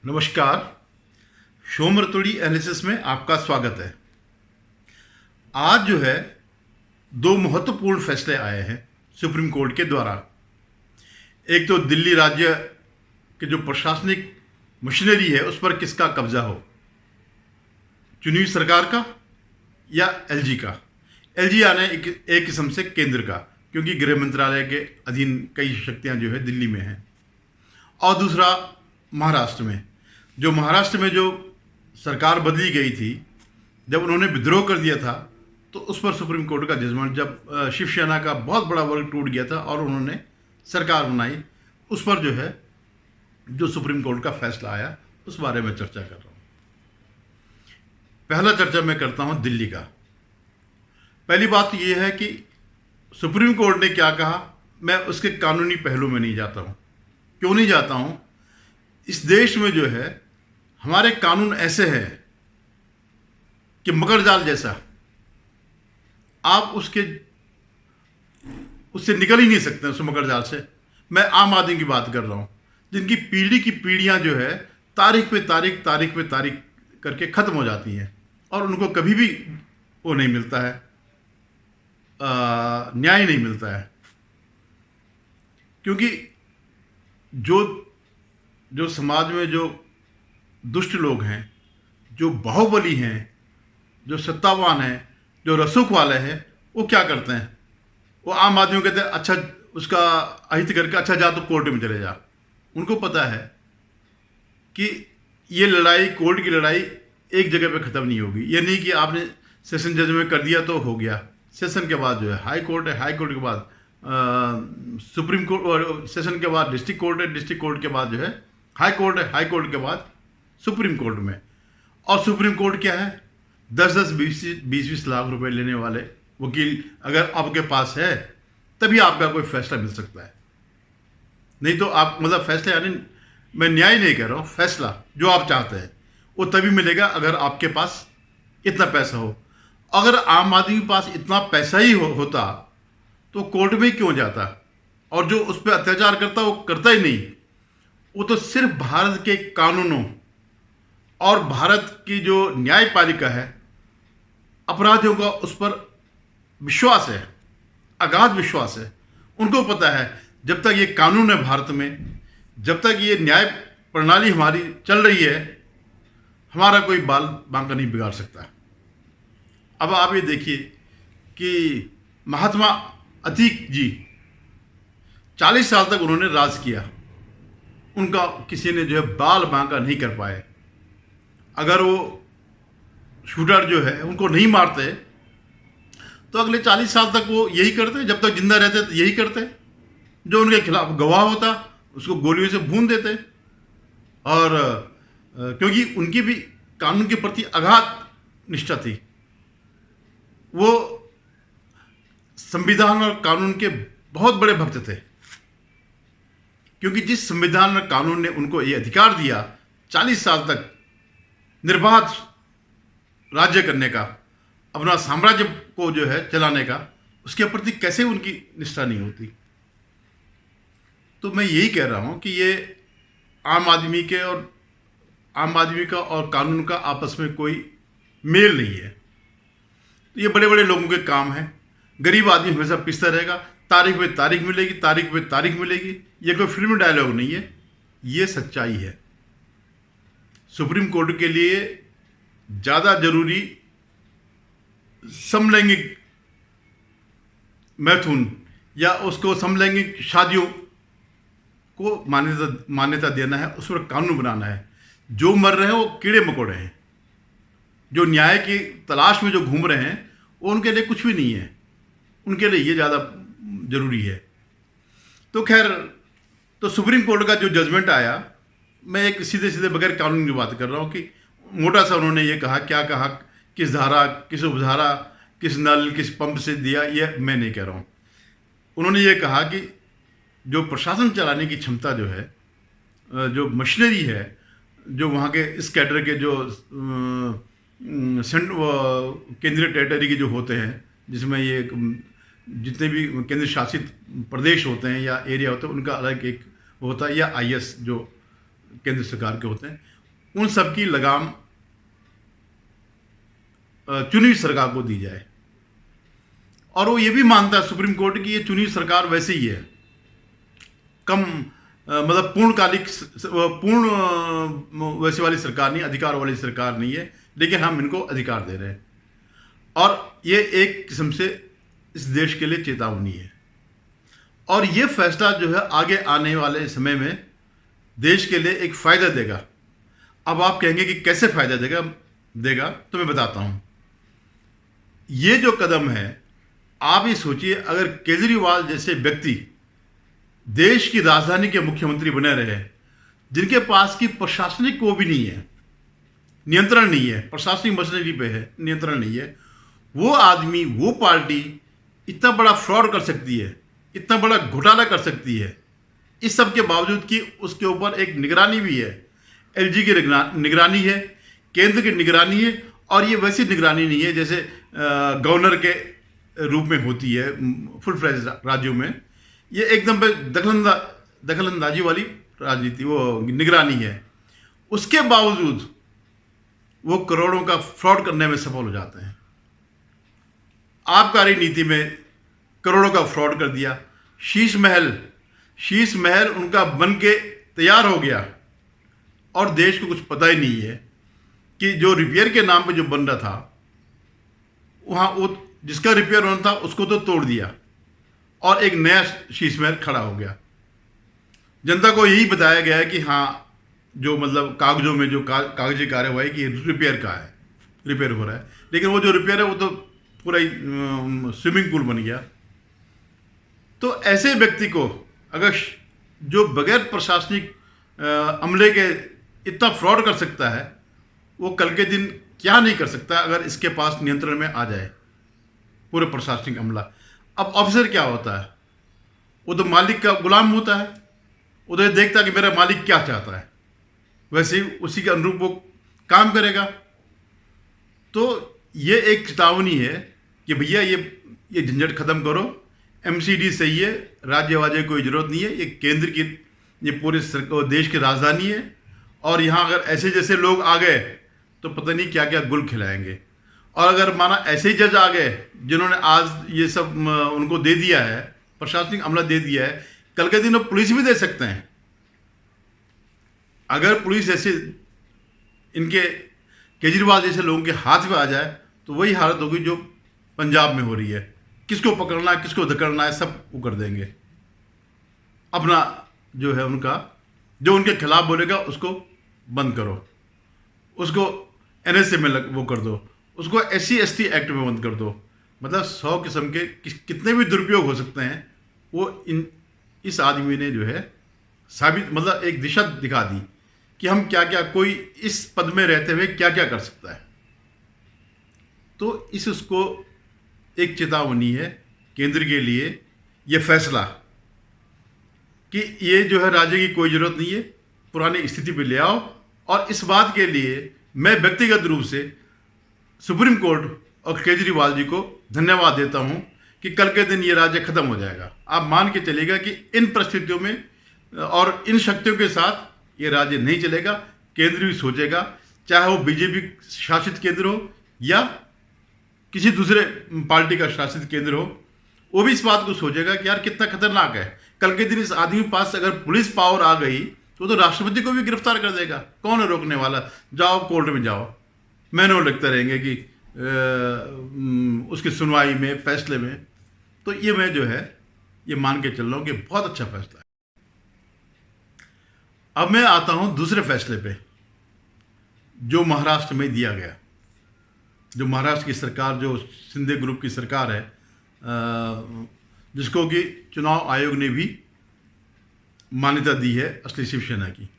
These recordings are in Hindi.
नमस्कार। शोमरतोड़ी एनालिसिस में आपका स्वागत है। आज जो है दो महत्वपूर्ण फैसले आए हैं सुप्रीम कोर्ट के द्वारा। एक तो दिल्ली राज्य के जो प्रशासनिक मशीनरी है उस पर किसका कब्जा हो, चुनी हुई सरकार का या एलजी का। एलजी यानी एक किस्म से केंद्र का, क्योंकि गृह मंत्रालय के अधीन कई शक्तियां जो है दिल्ली में हैं। और दूसरा महाराष्ट्र में, महाराष्ट्र में जो सरकार बदली गई थी, जब उन्होंने विद्रोह कर दिया था तो उस पर सुप्रीम कोर्ट का जजमेंट, जब शिवसेना का बहुत बड़ा वर्ग टूट गया था और उन्होंने सरकार बनाई, उस पर जो सुप्रीम कोर्ट का फैसला आया उस बारे में चर्चा कर रहा हूँ। पहला चर्चा मैं करता हूँ दिल्ली का। पहली बात यह है कि सुप्रीम कोर्ट ने क्या कहा, मैं उसके कानूनी पहलू में नहीं जाता हूँ। क्यों नहीं जाता हूँ? इस देश में जो है हमारे कानून ऐसे हैं कि मकर जाल जैसा, आप उससे निकल ही नहीं सकते उस मकर जाल से। मैं आम आदमी की बात कर रहा हूँ, जिनकी पीढ़ी की पीढ़ियां जो है तारीख पे तारीख करके ख़त्म हो जाती हैं और उनको कभी भी वो नहीं मिलता है, न्याय नहीं मिलता है। क्योंकि जो समाज में जो दुष्ट लोग हैं, जो बाहुबली हैं, जो सत्तावान हैं, जो रसूख वाले हैं, वो क्या करते हैं? वो आम आदमी को कहते हैं अच्छा, उसका अहित करके अच्छा जा तो कोर्ट में चले जा। उनको पता है कि ये लड़ाई, कोर्ट की लड़ाई एक जगह पे ख़त्म नहीं होगी। ये नहीं कि आपने सेशन जज में कर दिया तो हो गया। सेशन के बाद जो है हाई कोर्ट है, हाई कोर्ट के बाद सुप्रीम कोर्ट, और सेशन के बाद डिस्ट्रिक्ट कोर्ट है, डिस्ट्रिक्ट कोर्ट के बाद जो है हाई कोर्ट है, हाई कोर्ट के बाद सुप्रीम कोर्ट में। और सुप्रीम कोर्ट क्या है? 10-10, 20-20 लाख रुपए लेने वाले वकील अगर आपके पास है तभी आपका कोई फैसला मिल सकता है। नहीं तो आप, मतलब फैसला यानी मैं न्याय नहीं कह रहा हूँ, फैसला जो आप चाहते हैं वो तभी मिलेगा अगर आपके पास इतना पैसा हो। अगर आम आदमी के पास इतना पैसा ही होता तो कोर्ट में क्यों जाता? और जो उस पर अत्याचार करता वो करता ही नहीं। वो तो सिर्फ भारत के कानूनों और भारत की जो न्यायपालिका है, अपराधियों का उस पर विश्वास है, अगाध विश्वास है। उनको पता है जब तक ये कानून है भारत में, जब तक ये न्याय प्रणाली हमारी चल रही है, हमारा कोई बाल बांका नहीं बिगाड़ सकता। अब आप ये देखिए कि महात्मा अतीक जी 40 साल तक उन्होंने राज किया, उनका किसी ने जो है बाल बांका नहीं कर पाए। अगर वो शूटर जो है उनको नहीं मारते तो अगले 40 साल तक वो यही करते, जब तक जिंदा रहते तो यही करते। जो उनके खिलाफ गवाह होता उसको गोलियों से भून देते। और क्योंकि उनकी भी कानून के प्रति अगाध निष्ठा थी, वो संविधान और कानून के बहुत बड़े भक्त थे। क्योंकि जिस संविधान और कानून ने उनको ये अधिकार दिया 40 साल तक निर्बाध राज्य करने का, अपना साम्राज्य को जो है चलाने का, उसके प्रति कैसे उनकी निष्ठा नहीं होती? तो मैं यही कह रहा हूं कि ये आम आदमी का और कानून का आपस में कोई मेल नहीं है। तो ये बड़े बड़े लोगों के काम है। गरीब आदमी हमेशा पिसता रहेगा, तारीख पे तारीख मिलेगी, तारीख पे तारीख मिलेगी। ये कोई फिल्म डायलॉग नहीं है, ये सच्चाई है। सुप्रीम कोर्ट के लिए ज़्यादा जरूरी समलैंगिक मैथुन या उसको समलैंगिक शादियों को मान्यता देना है, उस पर कानून बनाना है। जो मर रहे हैं वो कीड़े मकोड़े हैं, जो न्याय की तलाश में जो घूम रहे हैं वो उनके लिए कुछ भी नहीं है, उनके लिए ये ज़्यादा जरूरी है। तो खैर, तो सुप्रीम कोर्ट का जो जजमेंट आया, मैं एक सीधे सीधे बगैर कानून की बात कर रहा हूँ कि मोटा सा उन्होंने ये कहा, क्या कहा, किस धारा, किस उपधारा, किस नल, किस पंप से दिया, ये मैं नहीं कह रहा हूँ। उन्होंने ये कहा कि जो प्रशासन चलाने की क्षमता जो है, जो मशीनरी है, जो वहाँ के इस कैडर के जो केंद्रीय टेरिटरी के जो होते हैं, जिसमें ये जितने भी केंद्र शासित प्रदेश होते हैं या एरिया होते हैं, उनका अलग एक होता है, या आईएस जो केंद्र सरकार के होते हैं, उन सब की लगाम चुनी हुई सरकार को दी जाए। और वो ये भी मानता है सुप्रीम कोर्ट की ये चुनी हुई सरकार वैसे ही है, कम मतलब पूर्णकालिक वैसे वाली सरकार नहीं, अधिकार वाली सरकार नहीं है, लेकिन हम इनको अधिकार दे रहे हैं। और ये एक किस्म से इस देश के लिए चेतावनी है। और ये फैसला जो है आगे आने वाले समय में देश के लिए एक फ़ायदा देगा। अब आप कहेंगे कि कैसे फ़ायदा देगा तो मैं बताता हूँ। ये जो कदम है, आप ये सोचिए, अगर केजरीवाल जैसे व्यक्ति देश की राजधानी के मुख्यमंत्री बने रहे, जिनके पास की प्रशासनिक वो भी नहीं है, नियंत्रण नहीं है, प्रशासनिक मशीनरी पे है, नियंत्रण नहीं है, वो आदमी, वो पार्टी इतना बड़ा फ्रॉड कर सकती है, इतना बड़ा घोटाला कर सकती है, इस सब के बावजूद कि उसके ऊपर एक निगरानी भी है, एलजी की निगरानी है, केंद्र की निगरानी है। और ये वैसी निगरानी नहीं है जैसे गवर्नर के रूप में होती है फुल फ्लेज राज्यों में। ये एकदम दखलंदाजी वाली राजनीति, वो निगरानी है। उसके बावजूद वो करोड़ों का फ्रॉड करने में सफल हो जाते हैं। आबकारी नीति में करोड़ों का फ्रॉड कर दिया। शीश महल उनका बन के तैयार हो गया और देश को कुछ पता ही नहीं है कि जो रिपेयर के नाम पे जो बन रहा था, वहाँ वो जिसका रिपेयर होना था उसको तो तोड़ दिया और एक नया शीश महल खड़ा हो गया। जनता को यही बताया गया है कि हाँ, जो मतलब कागजों में जो कागजी कार्यवाही की रिपेयर का है, रिपेयर हो रहा है, लेकिन वो जो रिपेयर है वो तो पूरा ही स्विमिंग पूल बन गया। तो ऐसे व्यक्ति को अगर जो बगैर प्रशासनिक अमले के इतना फ्रॉड कर सकता है, वो कल के दिन क्या नहीं कर सकता अगर इसके पास नियंत्रण में आ जाए पूरे प्रशासनिक अमला। अब ऑफिसर क्या होता है, वो तो मालिक का गुलाम होता है, वो तो देखता है कि मेरा मालिक क्या चाहता है, वैसे ही उसी के अनुरूप वो काम करेगा। तो ये एक चेतावनी है कि भैया ये झंझट खत्म करो, एमसीडी सही है, राज्य वाजे कोई ज़रूरत नहीं है, ये केंद्र की, ये पूरे देश की राजधानी है। और यहाँ अगर ऐसे जैसे लोग आ गए तो पता नहीं क्या क्या गुल खिलाएंगे। और अगर माना ऐसे ही जज आ गए जिन्होंने आज ये सब उनको दे दिया है, प्रशासनिक अमला दे दिया है, कल के दिन वो पुलिस भी दे सकते हैं। अगर पुलिस ऐसे इनके केजरीवाल जैसे लोगों के हाथ में आ जाए तो वही हालत होगी जो पंजाब में हो रही है। किसको पकड़ना है, किसको धकड़ना है, सब वो कर देंगे। अपना जो है उनका, जो उनके खिलाफ बोलेगा उसको बंद करो, उसको एनएसए में वो कर दो, उसको SC ST एक्ट में बंद कर दो। मतलब 100 किस्म के कितने भी दुरुपयोग हो सकते हैं, वो इस आदमी ने जो है साबित, मतलब एक दिशा दिखा दी कि हम क्या क्या, कोई इस पद में रहते हुए क्या क्या कर सकता है। तो उसको एक चेतावनी है केंद्र के लिए ये फैसला कि ये जो है राज्य की कोई ज़रूरत नहीं है, पुरानी स्थिति पे ले आओ। और इस बात के लिए मैं व्यक्तिगत रूप से सुप्रीम कोर्ट और केजरीवाल जी को धन्यवाद देता हूं कि कल के दिन ये राज्य खत्म हो जाएगा। आप मान के चलेगा कि इन परिस्थितियों में और इन शक्तियों के साथ ये राज्य नहीं चलेगा। केंद्र भी सोचेगा, चाहे वो बीजेपी शासित केंद्र हो या किसी दूसरे पार्टी का शासित केंद्र हो, वो भी इस बात को सोचेगा कि यार कितना खतरनाक है। कल के दिन इस आदमी के पास अगर पुलिस पावर आ गई तो राष्ट्रपति को भी गिरफ्तार कर देगा। कौन है रोकने वाला? जाओ कोर्ट में जाओ, महीनों लगते रहेंगे कि उसकी सुनवाई में, फैसले में। तो ये मैं जो है ये मान के चल रहा हूँ कि बहुत अच्छा फैसला है। अब मैं आता हूँ दूसरे फैसले पे जो महाराष्ट्र में दिया गया। जो महाराष्ट्र की सरकार, जो शिंदे ग्रुप की सरकार है, जिसको कि चुनाव आयोग ने भी मान्यता दी है असली शिवसेना की,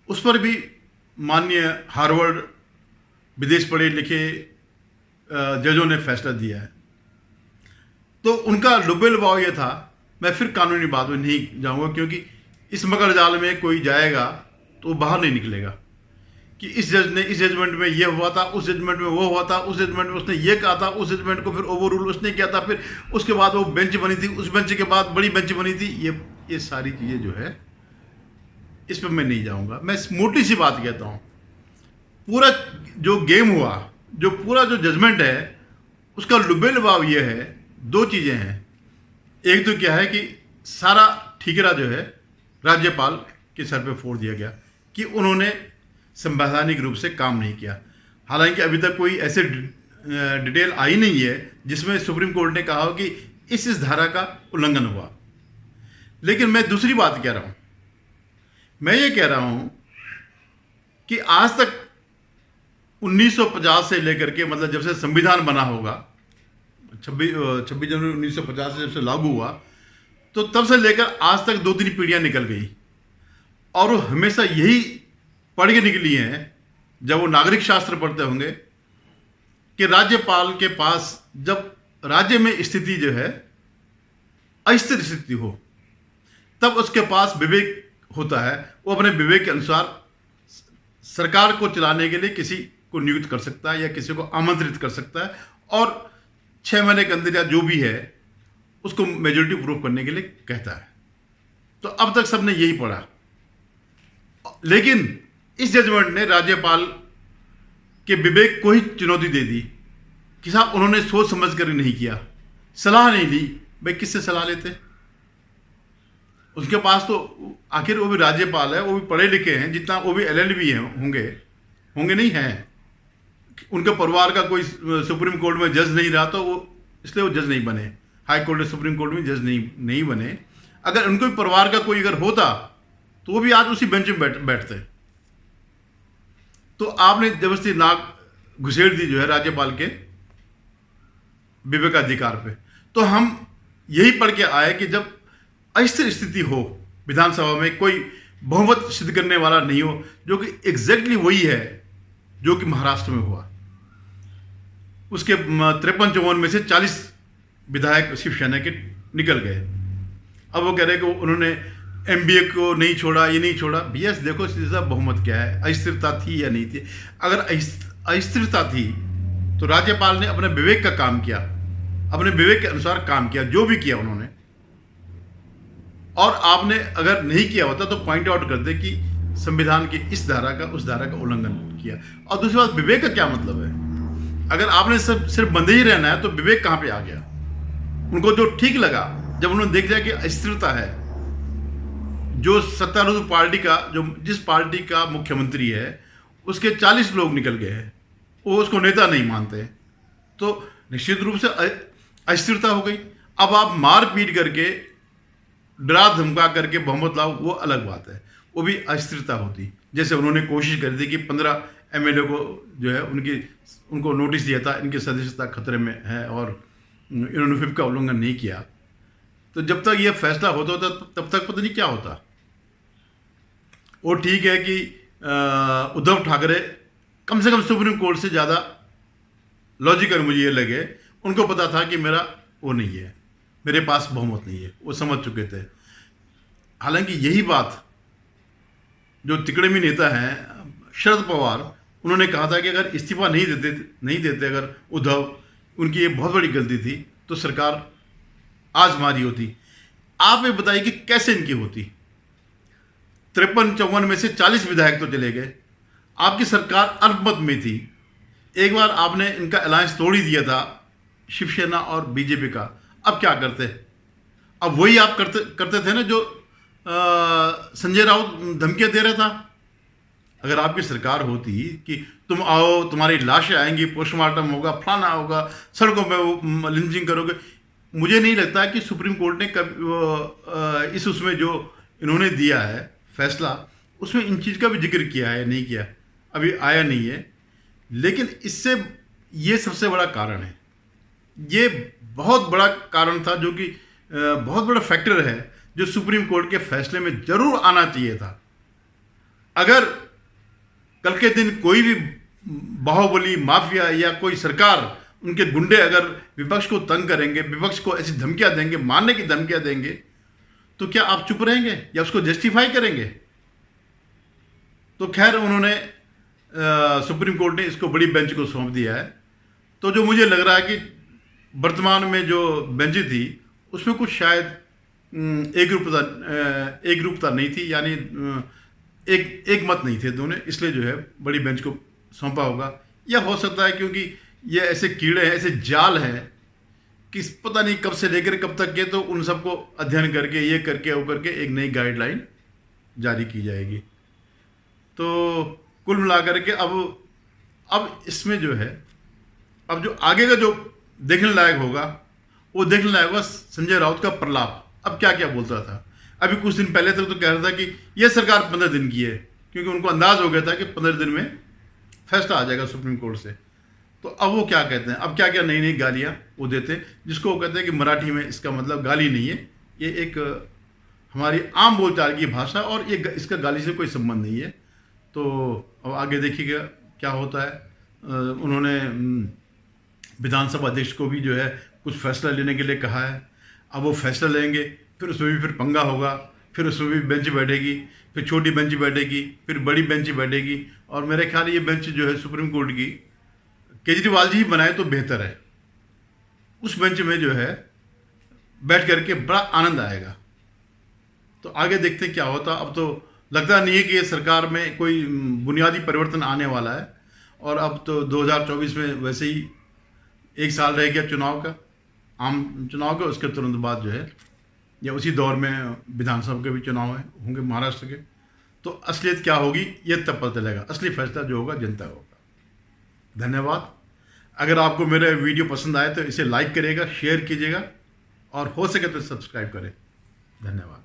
उस पर भी माननीय हार्वर्ड विदेश पढ़े लिखे जजों ने फैसला दिया है। तो उनका लुबे लुभाव ये था, मैं फिर कानूनी बात में नहीं जाऊंगा क्योंकि इस मकर जाल में कोई जाएगा तो बाहर नहीं निकलेगा कि इस जज ने इस जजमेंट में ये हुआ था, उस जजमेंट में वो हुआ था, उस जजमेंट में उसने ये कहा था, उस जजमेंट को फिर ओवर रूल उसने किया था, फिर उसके बाद वो बेंच बनी थी, उस बेंच के बाद बड़ी बेंच बनी थी। ये सारी चीज़ें जो है इस पर मैं नहीं जाऊंगा। मैं मोटी सी बात कहता हूँ, पूरा जो गेम हुआ, जो पूरा जो जजमेंट है, उसका लुबे लुभाव ये है, दो चीज़ें हैं। एक तो क्या है कि सारा ठीकरा जो है राज्यपाल के सर पे फोड़ दिया गया कि उन्होंने संवैधानिक रूप से काम नहीं किया। हालांकि अभी तक कोई ऐसे डिटेल आई नहीं है जिसमें सुप्रीम कोर्ट ने कहा हो कि इस धारा का उल्लंघन हुआ। लेकिन मैं दूसरी बात कह रहा हूँ, मैं ये कह रहा हूँ कि आज तक 1950 से लेकर के, मतलब जब से संविधान बना होगा, 26 जनवरी 1950 से जब से लागू हुआ, तो तब से लेकर आज तक 2-3 पीढ़ियां निकल गई और वो हमेशा यही पढ़ के निकली हैं, जब वो नागरिक शास्त्र पढ़ते होंगे, कि राज्यपाल के पास जब राज्य में स्थिति जो है अस्थिर स्थिति हो, तब उसके पास विवेक होता है। वो अपने विवेक के अनुसार सरकार को चलाने के लिए किसी को नियुक्त कर सकता है या किसी को आमंत्रित कर सकता है और 6 महीने के अंदर या जो भी है उसको मेजोरिटी प्रूव करने के लिए कहता है। तो अब तक सबने यही पढ़ा, लेकिन इस जजमेंट ने राज्यपाल के विवेक को ही चुनौती दे दी कि साहब उन्होंने सोच समझ कर नहीं किया, सलाह नहीं ली। भाई किससे सलाह लेते? उसके पास तो आखिर वो भी राज्यपाल है, वो भी पढ़े लिखे हैं, जितना वो भी LLB हैं, होंगे नहीं हैं। उनके परिवार का कोई सुप्रीम कोर्ट में जज नहीं रहा, तो वो इसलिए वो जज नहीं बने, हाई कोर्ट सुप्रीम कोर्ट में जज नहीं बने। अगर उनके परिवार का कोई अगर होता तो वो भी आज उसी बेंच में बैठते। तो आपने जबरदस्ती नाक घुसेड़ दी जो है राज्यपाल के विवेकाधिकार पे। तो हम यही पढ़ के आए कि जब अस्थिर स्थिति हो, विधानसभा में कोई बहुमत सिद्ध करने वाला नहीं हो, जो कि एग्जैक्टली वही है जो कि महाराष्ट्र में हुआ। उसके 53-54 में से 40 विधायक शिवसेना के निकल गए। अब वो कह रहे कि उन्होंने MBA को नहीं छोड़ा, ये नहीं छोड़ा। भैया देखो सीधा बहुमत क्या है, अस्थिरता थी या नहीं थी? अगर अस्थिरता थी तो राज्यपाल ने अपने विवेक का काम किया, अपने विवेक के अनुसार काम किया, जो भी किया उन्होंने। और आपने अगर नहीं किया होता तो पॉइंट आउट कर दे कि संविधान की इस धारा का उस धारा का उल्लंघन किया। और दूसरी बात, विवेक का क्या मतलब है? अगर आपने सिर्फ बंदे ही रहना है तो विवेक कहां पे आ गया? उनको जो ठीक लगा, जब उन्होंने देख लिया कि अस्थिरता है, जो सत्तारूढ़ पार्टी का, जो जिस पार्टी का मुख्यमंत्री है उसके 40 लोग निकल गए हैं, वो उसको नेता नहीं मानते, तो निश्चित रूप से अस्थिरता हो गई। अब आप मार पीट करके, डरा धमका करके बहुमत लाओ, वो अलग बात है, वो भी अस्थिरता होती। जैसे उन्होंने कोशिश करी थी कि 15 MLA को जो है उनको नोटिस दिया था, इनकी सदस्यता खतरे में है, और इन्होंने व्हिप का उल्लंघन नहीं किया। तो जब तक ये फैसला होता तब तक पता नहीं क्या होता। वो ठीक है कि उद्धव ठाकरे कम से कम सुप्रीम कोर्ट से ज़्यादा लॉजिकल मुझे ये लगे, उनको पता था कि मेरा वो नहीं है, मेरे पास बहुमत नहीं है, वो समझ चुके थे। हालांकि यही बात जो तिकड़मी नेता हैं शरद पवार, उन्होंने कहा था कि अगर इस्तीफा नहीं देते अगर उद्धव, उनकी ये बहुत बड़ी गलती थी, तो सरकार आज हमारी होती। आप ये बताइए कि कैसे इनकी होती? 53-54 में से 40 विधायक तो चले गए, आपकी सरकार अल्पमत में थी। एक बार आपने इनका अलायंस तोड़ ही दिया था, शिवसेना और बीजेपी का। अब क्या करते? अब वही आप करते थे ना जो संजय राउत धमकियां दे रहा था। अगर आपकी सरकार होती कि तुम आओ, तुम्हारी लाशें आएंगी, पोस्टमार्टम होगा, फलाना होगा, सड़कों पे वो लिंचिंग करोगे, मुझे नहीं लगता कि सुप्रीम कोर्ट ने कभी इस उसमें जो इन्होंने दिया है फैसला, उसमें इन चीज़ का भी जिक्र किया है, नहीं किया, अभी आया नहीं है। लेकिन इससे ये सबसे बड़ा कारण है, ये बहुत बड़ा कारण था, जो कि बहुत बड़ा फैक्टर है, जो सुप्रीम कोर्ट के फैसले में जरूर आना चाहिए था। अगर कल के दिन कोई भी बाहुबली माफिया या कोई सरकार, उनके गुंडे अगर विपक्ष को तंग करेंगे, विपक्ष को ऐसी धमकियां देंगे, मारने की धमकियां देंगे, तो क्या आप चुप रहेंगे या उसको जस्टिफाई करेंगे? तो खैर उन्होंने सुप्रीम कोर्ट ने इसको बड़ी बेंच को सौंप दिया है। तो जो मुझे लग रहा है कि वर्तमान में जो बेंच थी उसमें कुछ शायद एक रूपता नहीं थी, यानी एक मत नहीं थे दोनों, इसलिए जो है बड़ी बेंच को सौंपा होगा। या हो सकता है क्योंकि ये ऐसे कीड़े हैं, ऐसे जाल हैं कि पता नहीं कब से लेकर कब तक के, तो उन सबको अध्ययन करके ये करके वो करके एक नई गाइडलाइन जारी की जाएगी। तो कुल मिलाकर के अब इसमें जो है, अब जो आगे का जो देखने लायक होगा वो देखने लायक होगा संजय राउत का प्रलाप। अब क्या क्या बोलता था। अभी कुछ दिन पहले तक तो कह रहा था कि यह सरकार 15 दिन की है, क्योंकि उनको अंदाज हो गया था कि 15 दिन में फैसला आ जाएगा सुप्रीम कोर्ट से। तो अब वो क्या कहते हैं, अब क्या क्या नई नई गालियाँ वो देते हैं, जिसको वो कहते हैं कि मराठी में इसका मतलब गाली नहीं है, ये एक हमारी आम बोलचाल की भाषा, और ये इसका गाली से कोई संबंध नहीं है। तो अब आगे देखिएगा क्या होता है। उन्होंने विधानसभा अध्यक्ष को भी जो है कुछ फैसला लेने के लिए कहा है। अब वो फैसला लेंगे, फिर उसमें भी फिर पंगा होगा, फिर उसमें भी बेंच बैठेगी, फिर छोटी बेंच बैठेगी, फिर बड़ी बेंच बैठेगी। और मेरे ख्याल ये बेंच जो है सुप्रीम कोर्ट की केजरीवाल जी ही बनाए तो बेहतर है। उस बेंच में जो है बैठ करके बड़ा आनंद आएगा। तो आगे देखते हैं क्या होता। अब तो लगता नहीं है कि ये सरकार में कोई बुनियादी परिवर्तन आने वाला है। और अब तो 2024 में वैसे ही 1 साल रह गया चुनाव का, आम चुनाव का। उसके तुरंत बाद जो है या उसी दौर में विधानसभा के भी चुनाव होंगे महाराष्ट्र के। तो असलियत क्या होगी ये तब पता चलेगा। असली फैसला जो होगा जनता होगा। धन्यवाद। अगर आपको मेरा वीडियो पसंद आए तो इसे लाइक करिएगा, शेयर कीजिएगा, और हो सके तो सब्सक्राइब करें। धन्यवाद।